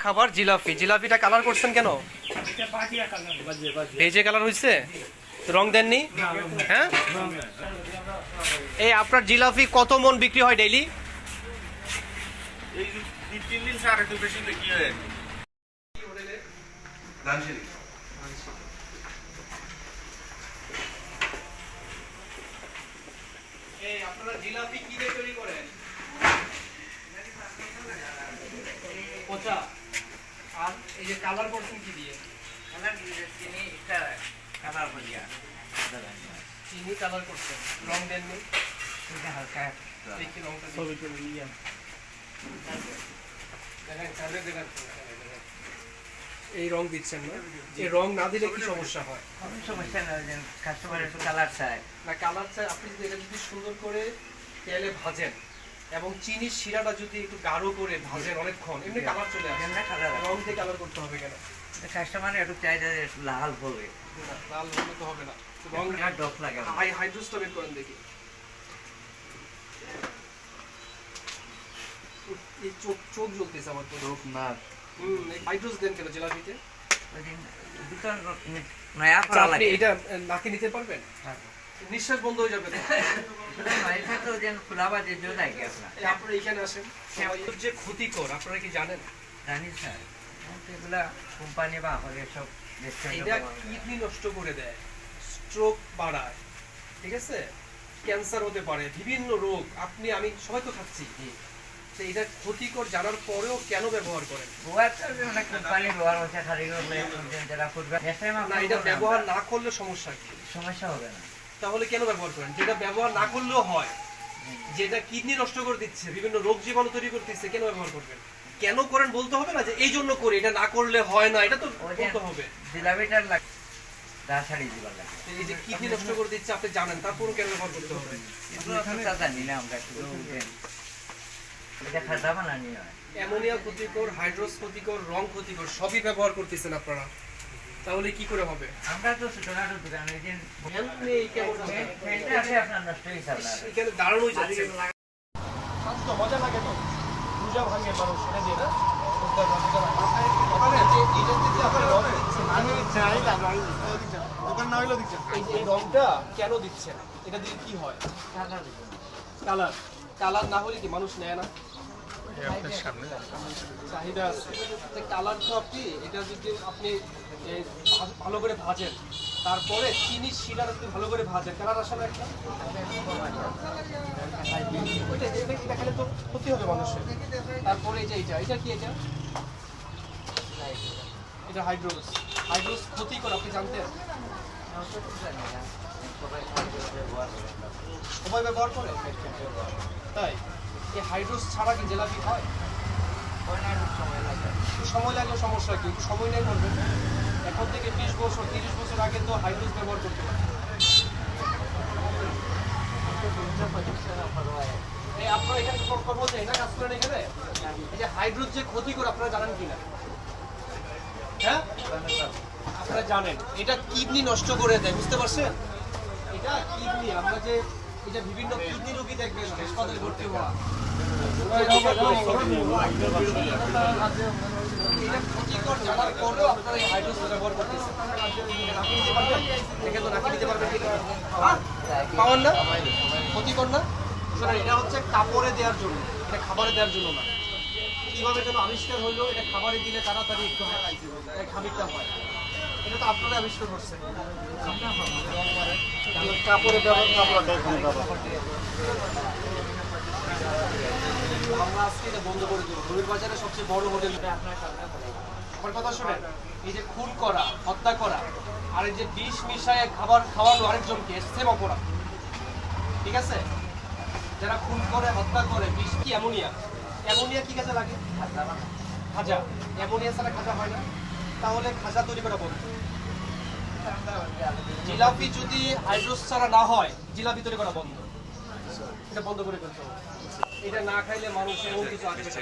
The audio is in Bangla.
খাবার জিলাপি। জিলাপিটা কালার করছেন কেন? ভেজে কালার হয়েছে, রং দেননি? হ্যাঁ, এই আপনার জিলাপি কত মন বিক্রি হয় ডেইলি? এই আপনারা জিলাপি কি দিয়ে তৈরি করেন? পচা। আর এই যে কালার করছেন কি দিয়ে? চিনি কালার করছেন, রং দেননি? হালকা দেখি রংটা এই রং দিচ্ছেন না? এই রং না দিলে কি সমস্যা হয়? সমস্যা না, কাস্টমার একটু কালার চায় না, কালার চাই। আপনি যদি এটা যদি সুন্দর করে তেলে ভাজেন এবং চিনির শিরাটা যদি একটু গাঢ় করে ভাজেন অনেকক্ষণ, এমনি কালার চলে আসে। রং দিয়ে কালার করতে হবে কেন? কাস্টমার একটু চাই যে একটু লাল হবে। লাল হলে তো হবে না, রং ডক লাগে। হাইড্রোসটা বের করেন দেখি। এই চোখ চোখ জ্বলতেছে আমার তো। চোখ না। হাইড্রোস দেন কেন জিলাপিতে? আপনি এটা নাকে নিতে পারবেন? নিঃশ্বাস বন্ধ হয়ে যাবে। আপনারা এখানে আসেন, যে ক্ষতিকর আপনারা কি জানেন? জানি স্যার, এগুলা কোম্পানি বা সব এটা কিডনি নষ্ট করে দেয়, স্ট্রোক বাড়ায়, ঠিক আছে, ক্যান্সার হতে পারে, বিভিন্ন রোগ। আপনি আমি সবাই তো খাচ্ছি। এটা ক্ষতিকর জানার পরেও কেন ব্যবহার করেন? এটা ব্যবহার না করলে সমস্যা কি? সমস্যা হবে না, তাহলে কেন ব্যবহার করেন? যেটা ব্যবহার না করলেও হয়, যেটা কিডনি নষ্ট করে দিচ্ছে, বিভিন্ন রোগ জীবাণু তৈরি করতেছে, কেন ব্যবহার করবেন? কেন করেন বলতে হবে না যে এই জন্য করি, এটা না করলে হয় না, এটা তো বলতে হবে। জিলাপিটার লাগে দা ছাড়ি দিবার লাগে, এই যে কিডনি নষ্ট করে দিচ্ছে আপনি জানেন, তারপরও কেন ব্যবহার করতে হবে? জানি না আমরা, এটা খাজা বানানি হয়। অ্যামোনিয়া ক্ষতিকর, হাইড্রোস ক্ষতিকর, রং ক্ষতিকর, সবই ব্যবহার করতেছেন আপনারা, তাহলে কি করে হবে? আমরা তো ছোটখাটো দোকান, এই যে আপনার নষ্ট হিসাব না, এখানে দাঁড়ানোই যাচ্ছে তো মজা লাগে তো, পূজা ভাঙে মানুষ এটা দিয়ে না। এই রংটা কেন দিচ্ছেন? এটা দিয়ে কি হয়? কালার। কালার না হলে কি মানুষ নেয় না? চাহিদা আছে। কালার তো আপনি এটা যদি আপনি ভালো করে ভাজেন, তারপরে চিনি শিরাটা যদি ভালো করে ভাজেন, কালার আসে না একটা? এটা খেলে তো ক্ষতি হবে মানুষের। তারপরে এই যে এটা কি? এটা হাইড্রোস। হাইড্রোস ক্ষতিকর, আপনি জানতেন? সবাই ব্যবহার করে তাই? এই হাইড্রোস ছাড়া কি জিলাপি হয়? সময় লাগলে সমস্যা কি? একটু সময় নেই করবেন। এখন থেকে 20 বছর 30 বছর আগে তো হাইড্রোস ব্যবহার করতে পারেন। আপনারা এখানে কর্মচারী না, কাজ করেন এখানে? এই যে হাইড্রোস যে ক্ষতিকর আপনারা জানেন কিনা? হ্যাঁ, আপনারা জানেন এটা কিডনি নষ্ট করে দেয়, বুঝতে পারছেন? এটা কিডনি, আমরা যে এটা বিভিন্ন কিডনি রোগী দেখবেন হাসপাতালে ভর্তি হওয়া, এটা ক্ষতিকর জানার পরেও আপনারা এই হাইড্রোস ব্যবহার করতেছেন। নাকি নিতে পারবেন? দেখে তো নাকি নিতে পারবেন কিনা? পাওয়ার না? ক্ষতিকর না? এটা হচ্ছে কাপড়ে দেওয়ার জন্য, এটা খাবারে দেওয়ার জন্য না। কিভাবে যেন আবিষ্কার হইলো, এটা খাবারে দিলে তাড়াতাড়ি একটু খামিরটা হয়, এটা তো আপনারা আবিষ্কার করছেন। কাপড়ে আমরা আজকে এটা বন্ধ করে দেবো। রবির বাজারে সবচেয়ে বড় হোটেল। আমার কথা শোনেন, এই যে খুন করা, হত্যা করা, আর এই যে বিষ মিশায় খাবার খাওয়ানো আরেকজনকে, সেম অপরাধ, ঠিক আছে? যারা খুন করে, হত্যা করে, বিষ কি অ্যামোনিয়া। অ্যামোনিয়া কি কাজে লাগে? খাজা। অ্যামোনিয়া ছাড়া খাজা হয় না, তাহলে খাজা তৈরি করা বন্ধ। জিলাপি যদি হাইড্রোস ছাড়া না হয়, জিলাপি তৈরি করা বন্ধ। এটা বন্ধ করে ফেলতে হবে। এটা না খাইলে মানুষ এমন কিছু আছে।